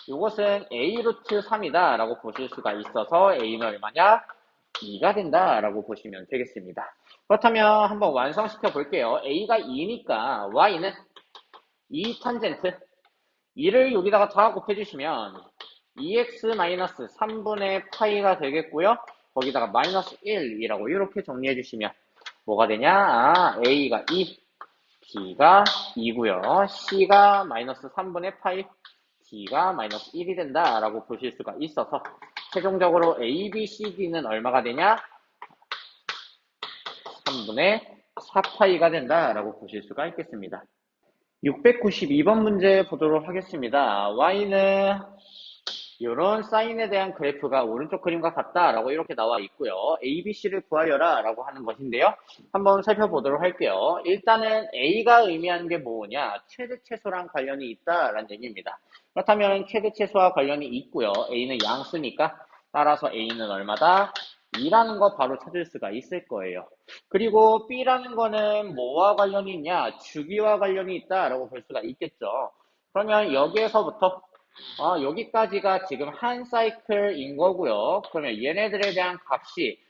A: 이것은 a 루트 3이다 라고 보실 수가 있어서 a는 얼마냐? 2가 된다 라고 보시면 되겠습니다. 그렇다면 한번 완성시켜 볼게요. a가 2니까 y는 2 탄젠트 2를 여기다가 다 곱해주시면 2x-3분의 파이가 되겠고요. 거기다가 마이너스 1이라고 이렇게 정리해 주시면 뭐가 되냐? a가 2, b가 2고요. c가 마이너스 3분의 파이, d가 마이너스 1이 된다 라고 보실 수가 있어서 최종적으로 a, b, c, d는 얼마가 되냐? 3분의 4파이가 된다 라고 보실 수가 있겠습니다. 692번 문제 보도록 하겠습니다. y는 이런 사인에 대한 그래프가 오른쪽 그림과 같다라고 이렇게 나와 있고요. ABC를 구하여라 라고 하는 것인데요. 한번 살펴보도록 할게요. 일단은 A가 의미하는 게 뭐냐? 최대 최소랑 관련이 있다라는 얘기입니다. 그렇다면 최대 최소와 관련이 있고요. A는 양수니까 따라서 A는 얼마다? 2라는 거 바로 찾을 수가 있을 거예요. 그리고 B라는 거는 뭐와 관련이 있냐? 주기와 관련이 있다라고 볼 수가 있겠죠. 그러면 여기에서부터 여기까지가 지금 한 사이클인 거고요. 그러면 얘네들에 대한 값이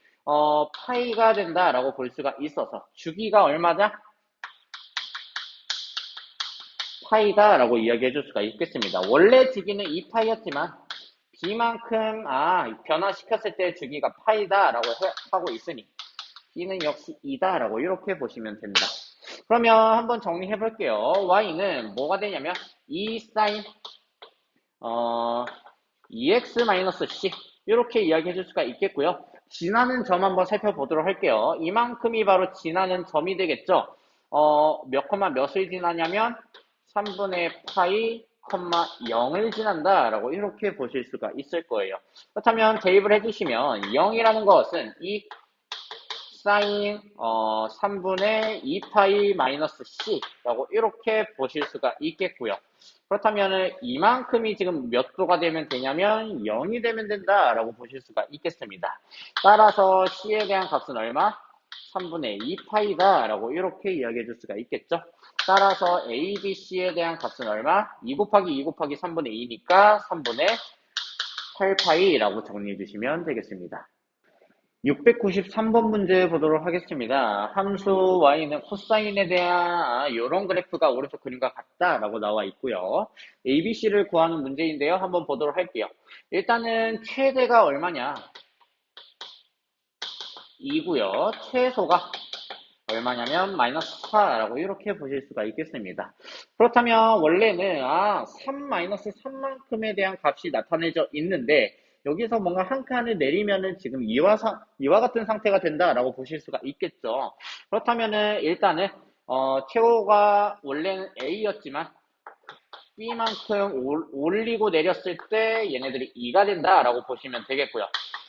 A: 파이가 된다라고 볼 수가 있어서 주기가 얼마냐? 파이다라고 이야기해 줄 수가 있겠습니다. 원래 주기는 2파이였지만 b만큼 변화시켰을 때 주기가 파이다라고 하고 있으니 b는 역시 2다라고 이렇게 보시면 됩니다. 그러면 한번 정리해 볼게요. y는 뭐가 되냐면 2 사인 2x-c 이렇게 이야기해 줄 수가 있겠고요. 지나는 점 한번 살펴보도록 할게요. 이만큼이 바로 지나는 점이 되겠죠. 몇 콤마 몇을 지나냐면 3분의 파이, 0을 지난다 라고 이렇게 보실 수가 있을 거예요. 그렇다면 대입을 해주시면 0이라는 것은 이 사인 3분의 2파이 마이너스 c라고 이렇게 보실 수가 있겠고요. 그렇다면 이만큼이 지금 몇 도가 되면 되냐면 0이 되면 된다라고 보실 수가 있겠습니다. 따라서 c에 대한 값은 얼마? 3분의 2파이다 라고 이렇게 이야기해 줄 수가 있겠죠. 따라서 a, b, c에 대한 값은 얼마? 2 곱하기 2 곱하기 3분의 2니까 3분의 8파이라고 정리해 주시면 되겠습니다. 693번 문제 보도록 하겠습니다. 함수 y는 코사인에 대한 이런 그래프가 오른쪽 그림과 같다라고 나와 있고요. ABC를 구하는 문제인데요. 한번 보도록 할게요. 일단은 최대가 얼마냐? 2고요. 최소가 얼마냐면 마이너스 4라고 이렇게 보실 수가 있겠습니다. 그렇다면 원래는 3-3만큼에 대한 값이 나타내져 있는데 여기서 뭔가 한 칸을 내리면은 지금 이와 같은 상태가 된다라고 보실 수가 있겠죠. 그렇다면은 일단은 최고가 원래는 A였지만 B만큼 올리고 내렸을 때 얘네들이 2가 된다라고 보시면 되겠고요.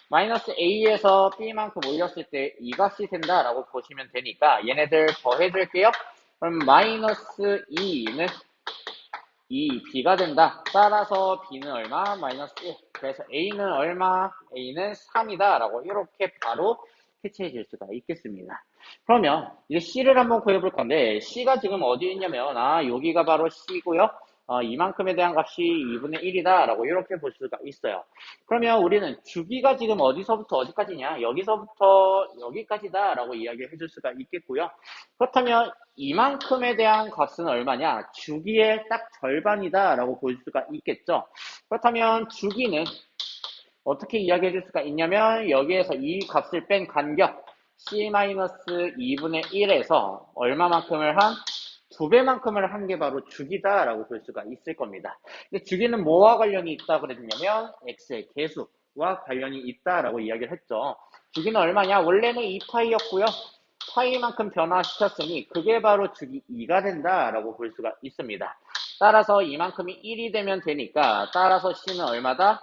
A: 마이너스 A에서 B만큼 올렸을 때 이 값이 된다라고 보시면 되니까 얘네들 더해줄게요. 그럼 마이너스 2는 2B가 된다. 따라서 B는 얼마? 마이너스 1. 그래서 A는 얼마? A는 3이다. 라고 이렇게 바로 캐치해 줄 수가 있겠습니다. 그러면 이제 C를 한번 구해볼 건데 C가 지금 어디에 있냐면 여기가 바로 C고요. 이만큼에 대한 값이 2분의 1이다 라고 이렇게 볼 수가 있어요. 그러면 우리는 주기가 지금 어디서부터 어디까지냐? 여기서부터 여기까지다 라고 이야기해 줄 수가 있겠고요. 그렇다면 이만큼에 대한 값은 얼마냐? 주기의 딱 절반이다 라고 볼 수가 있겠죠. 그렇다면 주기는 어떻게 이야기해 줄 수가 있냐면 여기에서 이 값을 뺀 간격 C-2분의 1에서 얼마만큼을 한? 2배만큼을 한 게 바로 주기다라고 볼 수가 있을 겁니다. 근데 주기는 뭐와 관련이 있다 그랬냐면 x의 개수와 관련이 있다라고 이야기를 했죠. 주기는 얼마냐? 원래는 2파이였고요. 파이만큼 변화시켰으니 그게 바로 주기 2가 된다라고 볼 수가 있습니다. 따라서 이만큼이 1이 되면 되니까 따라서 c는 얼마다?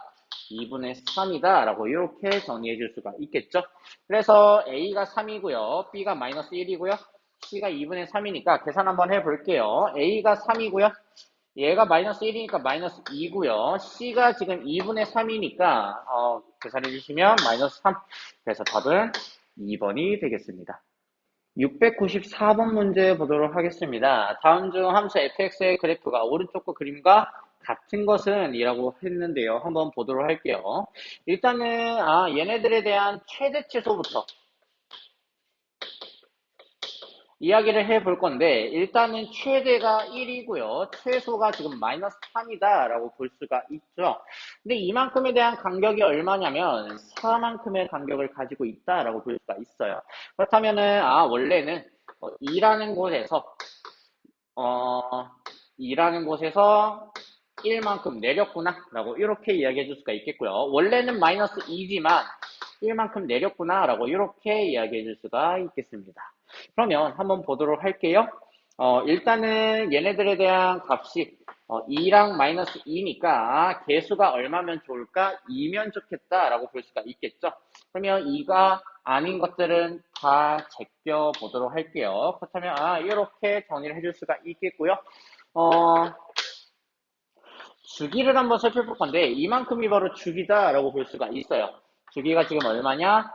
A: 2분의 3이다 라고 이렇게 정리해 줄 수가 있겠죠. 그래서 a가 3이고요. b가 마이너스 1이고요. c가 2분의 3이니까 계산 한번 해볼게요. a가 3이고요. 얘가 마이너스 1이니까 마이너스 2고요. c가 지금 2분의 3이니까 계산해 주시면 마이너스 3. 그래서 답은 2번이 되겠습니다. 694번 문제 보도록 하겠습니다. 다음 중 함수 fx의 그래프가 오른쪽 그림과 같은 것은 이라고 했는데요. 한번 보도록 할게요. 일단은 얘네들에 대한 최대치소부터 이야기를 해볼 건데 일단은 최대가 1이고요. 최소가 지금 마이너스 3이다 라고 볼 수가 있죠. 근데 이만큼에 대한 간격이 얼마냐면 4만큼의 간격을 가지고 있다 라고 볼 수가 있어요. 그렇다면은 원래는 2라는 곳에서 1만큼 내렸구나 라고 이렇게 이야기해 줄 수가 있겠고요. 원래는 마이너스 2지만 1만큼 내렸구나 라고 이렇게 이야기해 줄 수가 있겠습니다. 그러면 한번 보도록 할게요. 일단은 얘네들에 대한 값이 2랑 마이너스 2니까 개수가 얼마면 좋을까? 2면 좋겠다라고 볼 수가 있겠죠. 그러면 2가 아닌 것들은 다 제껴 보도록 할게요. 그렇다면 이렇게 정리를 해줄 수가 있겠고요. 주기를 한번 살펴볼 건데 이만큼이 바로 주기다라고 볼 수가 있어요. 주기가 지금 얼마냐?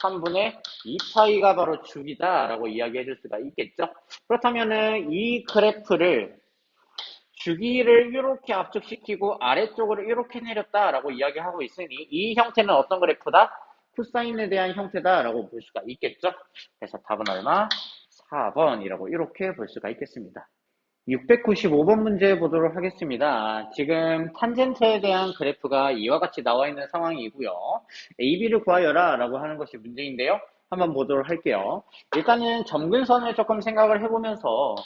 A: 3분의 2파이가 바로 주기다라고 이야기해 줄 수가 있겠죠. 그렇다면은 이 그래프를 주기를 이렇게 압축시키고 아래쪽으로 이렇게 내렸다라고 이야기하고 있으니 이 형태는 어떤 그래프다? 코사인에 대한 형태다라고 볼 수가 있겠죠. 그래서 답은 얼마? 4번이라고 이렇게 볼 수가 있겠습니다. 695번 문제 보도록 하겠습니다. 지금 탄젠트에 대한 그래프가 이와 같이 나와 있는 상황이고요. AB를 구하여라 라고 하는 것이 문제인데요. 한번 보도록 할게요. 일단은 점근선을 조금 생각을 해보면서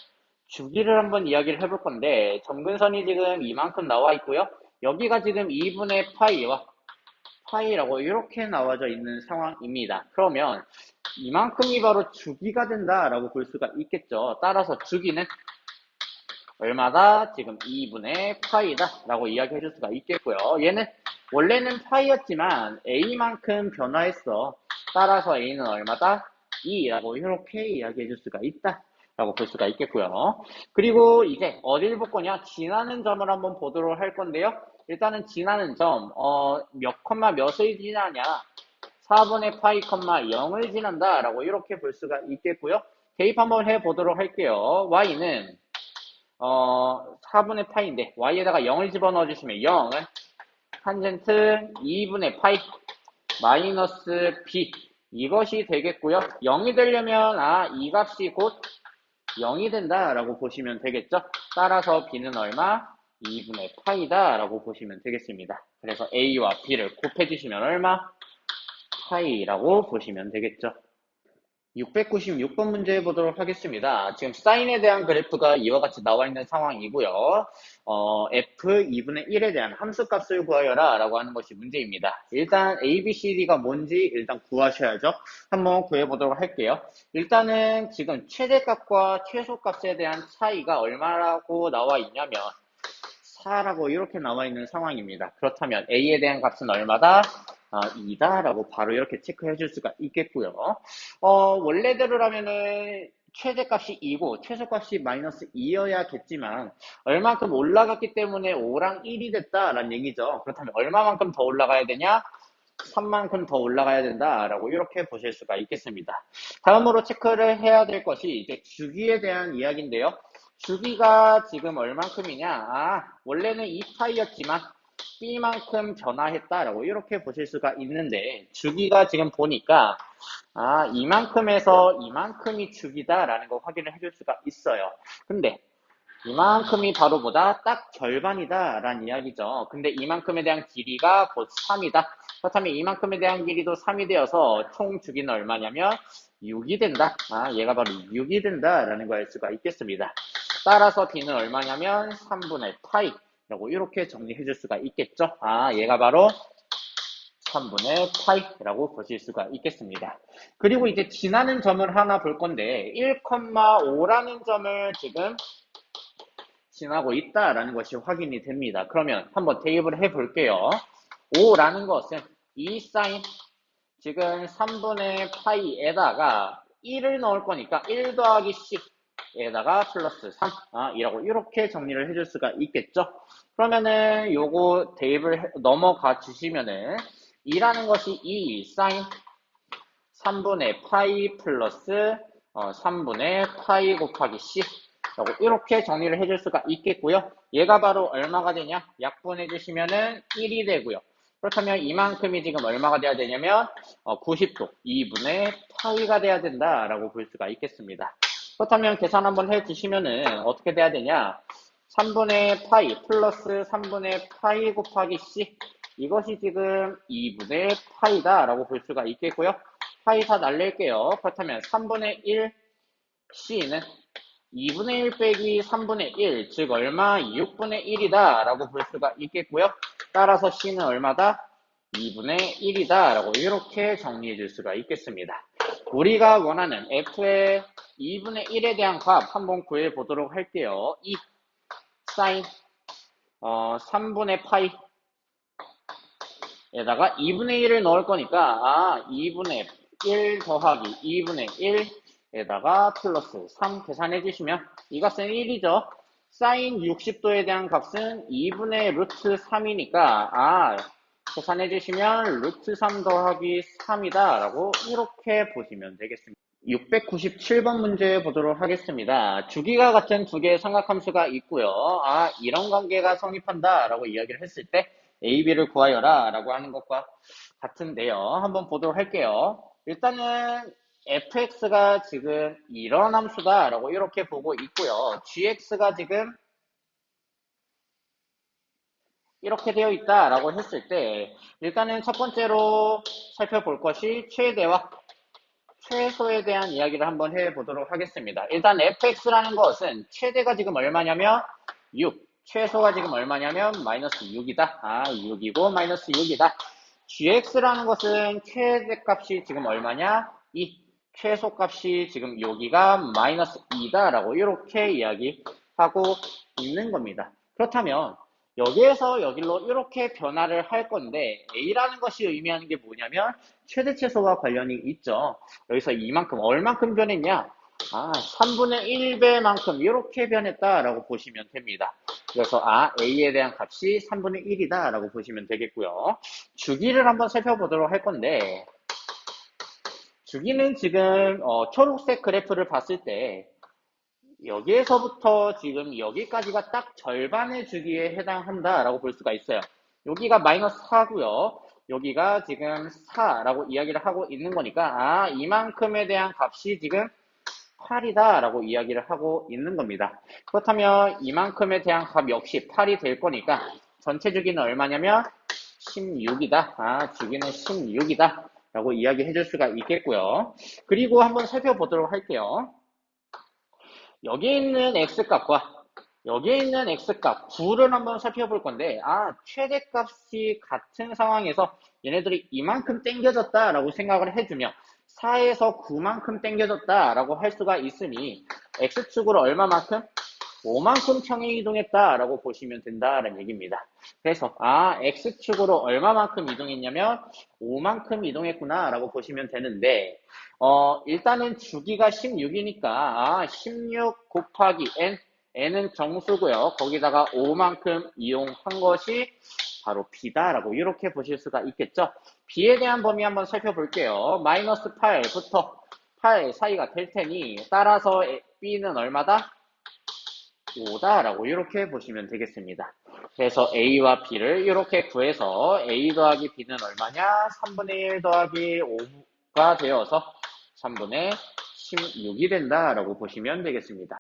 A: 주기를 한번 이야기를 해볼 건데 점근선이 지금 이만큼 나와 있고요. 여기가 지금 2분의 파이와 파이라고 이렇게 나와져 있는 상황입니다. 그러면 이만큼이 바로 주기가 된다라고 볼 수가 있겠죠. 따라서 주기는 얼마다? 지금 2분의 파이다 라고 이야기해 줄 수가 있겠고요. 얘는 원래는 파이였지만 A만큼 변화했어. 따라서 A는 얼마다? 2라고 이렇게 이야기해 줄 수가 있다. 라고 볼 수가 있겠고요. 그리고 이제 어딜 볼 거냐? 지나는 점을 한번 보도록 할 건데요. 일단은 지나는 점, 몇 컴마 몇을 지나냐? 4분의 파이 컴마 0을 지난다. 라고 이렇게 볼 수가 있겠고요. 대입 한번 해 보도록 할게요. y는 4분의 파이인데 y에다가 0을 집어넣어 주시면 0은 탄젠트 2분의 파이 마이너스 b 이것이 되겠고요. 0이 되려면 이 값이 곧 0이 된다 라고 보시면 되겠죠. 따라서 b는 얼마? 2분의 파이다 라고 보시면 되겠습니다. 그래서 a와 b를 곱해 주시면 얼마? 파이라고 보시면 되겠죠. 696번 문제 해보도록 하겠습니다. 지금 사인에 대한 그래프가 이와 같이 나와 있는 상황이고요. f 2분의 1에 대한 함수값을 구하여라 라고 하는 것이 문제입니다. 일단 a, b, c, d가 뭔지 일단 구하셔야죠. 한번 구해보도록 할게요. 일단은 지금 최대값과 최소값에 대한 차이가 얼마라고 나와 있냐면 4라고 이렇게 나와 있는 상황입니다. 그렇다면 a에 대한 값은 얼마다? 2다 라고 바로 이렇게 체크해 줄 수가 있겠고요. 원래대로라면은 최대값이 2고 최소값이 마이너스 2여야겠지만 얼만큼 올라갔기 때문에 5랑 1이 됐다라는 얘기죠. 그렇다면 얼마만큼 더 올라가야 되냐? 3만큼 더 올라가야 된다라고 이렇게 보실 수가 있겠습니다. 다음으로 체크를 해야 될 것이 이제 주기에 대한 이야기인데요. 주기가 지금 얼만큼이냐? 원래는 2파이였지만 B만큼 변화했다라고 이렇게 보실 수가 있는데 주기가 지금 보니까 이만큼에서 이만큼이 주기다라는 거 확인을 해줄 수가 있어요. 근데 이만큼이 바로 보다 딱 절반이다 라는 이야기죠. 근데 이만큼에 대한 길이가 곧 3이다. 그렇다면 이만큼에 대한 길이도 3이 되어서 총 주기는 얼마냐면 6이 된다. 얘가 바로 6이 된다 라는 걸 알 수가 있겠습니다. 따라서 b는 얼마냐면 3분의 파이 라고 이렇게 정리해 줄 수가 있겠죠. 얘가 바로 3분의 파이라고 보실 수가 있겠습니다. 그리고 이제 지나는 점을 하나 볼 건데 1,5라는 점을 지금 지나고 있다라는 것이 확인이 됩니다. 그러면 한번 대입을 해 볼게요. 5라는 것은 이 사인 지금 3분의 파이에다가 1을 넣을 거니까 1 더하기 c에다가 플러스 3 이라고 이렇게 정리를 해줄 수가 있겠죠. 그러면은 요거 대입을 넘어가 주시면은 2라는 것이 2 사인 3분의 파이 플러스 3분의 파이 곱하기 c 라고 이렇게 정리를 해줄 수가 있겠고요. 얘가 바로 얼마가 되냐? 약분해 주시면은 1이 되고요. 그렇다면 이만큼이 지금 얼마가 돼야 되냐면 90도 2분의 파이가 돼야 된다라고 볼 수가 있겠습니다. 그렇다면 계산 한번 해 주시면은 어떻게 돼야 되냐? 3분의 파이 플러스 3분의 파이 곱하기 c 이것이 지금 2분의 파이다라고 볼 수가 있겠고요. 파이 다 날릴게요. 그렇다면 3분의 1 c는 2분의 1 빼기 3분의 1, 즉 얼마? 6분의 1이다 라고 볼 수가 있겠고요. 따라서 c는 얼마다? 2분의 1이다 라고 이렇게 정리해 줄 수가 있겠습니다. 우리가 원하는 f의 2분의 1에 대한 값 한번 구해 보도록 할게요. 2 사인 3분의 파이 에다가 2분의 1을 넣을 거니까 2분의 1 더하기 2분의 1 에다가 플러스 3 계산해 주시면 이 값은 1이죠. 사인 60도에 대한 값은 2분의 루트 3이니까 계산해 주시면 루트 3 더하기 3이다 라고 이렇게 보시면 되겠습니다. 697번 문제 보도록 하겠습니다. 주기가 같은 두 개의 삼각함수가 있고요. 이런 관계가 성립한다 라고 이야기를 했을 때 A, B를 구하여라 라고 하는 것과 같은데요. 한번 보도록 할게요. 일단은 fx가 지금 이런 함수다 라고 이렇게 보고 있고요. gx가 지금 이렇게 되어 있다 라고 했을 때 일단은 첫 번째로 살펴볼 것이 최대와 최소에 대한 이야기를 한번 해보도록 하겠습니다. 일단 fx라는 것은 최대가 지금 얼마냐면 6, 최소가 지금 얼마냐면 마이너스 6이다. 6이고 마이너스 6이다. gx라는 것은 최대값이 지금 얼마냐? 2, 최소값이 지금 여기가 마이너스 2다 라고 이렇게 이야기하고 있는 겁니다. 그렇다면 여기에서 여기로 이렇게 변화를 할 건데 A라는 것이 의미하는 게 뭐냐면 최대 최소와 관련이 있죠. 여기서 이만큼 얼만큼 변했냐? 3분의 1배만큼 이렇게 변했다라고 보시면 됩니다. 그래서 A에 대한 값이 3분의 1이다라고 보시면 되겠고요. 주기를 한번 살펴보도록 할 건데 주기는 지금 초록색 그래프를 봤을 때 여기에서부터 지금 여기까지가 딱 절반의 주기에 해당한다라고 볼 수가 있어요. 여기가 마이너스 4고요. 여기가 지금 4라고 이야기를 하고 있는 거니까 이만큼에 대한 값이 지금 8이다 라고 이야기를 하고 있는 겁니다. 그렇다면 이만큼에 대한 값 역시 8이 될 거니까 전체 주기는 얼마냐면 16이다. 주기는 16이다 라고 이야기해 줄 수가 있겠고요. 그리고 한번 살펴보도록 할게요. 여기 있는 x값과 여기에 있는 x값 9를 한번 살펴볼 건데 최대값이 같은 상황에서 얘네들이 이만큼 땡겨졌다라고 생각을 해주면 4에서 9만큼 땡겨졌다라고 할 수가 있으니 x축으로 얼마만큼? 5만큼 평행 이동했다라고 보시면 된다라는 얘기입니다. 그래서 x축으로 얼마만큼 이동했냐면 5만큼 이동했구나 라고 보시면 되는데 일단은 주기가 16이니까 16 곱하기 n은 정수고요. 거기다가 5만큼 이용한 것이 바로 b다라고 이렇게 보실 수가 있겠죠. b에 대한 범위 한번 살펴볼게요. 마이너스 8부터 8 사이가 될 테니 따라서 b는 얼마다? 5다라고 이렇게 보시면 되겠습니다. 그래서 A와 B를 이렇게 구해서 A 더하기 B는 얼마냐? 3분의 1 더하기 5가 되어서 3분의 16이 된다라고 보시면 되겠습니다.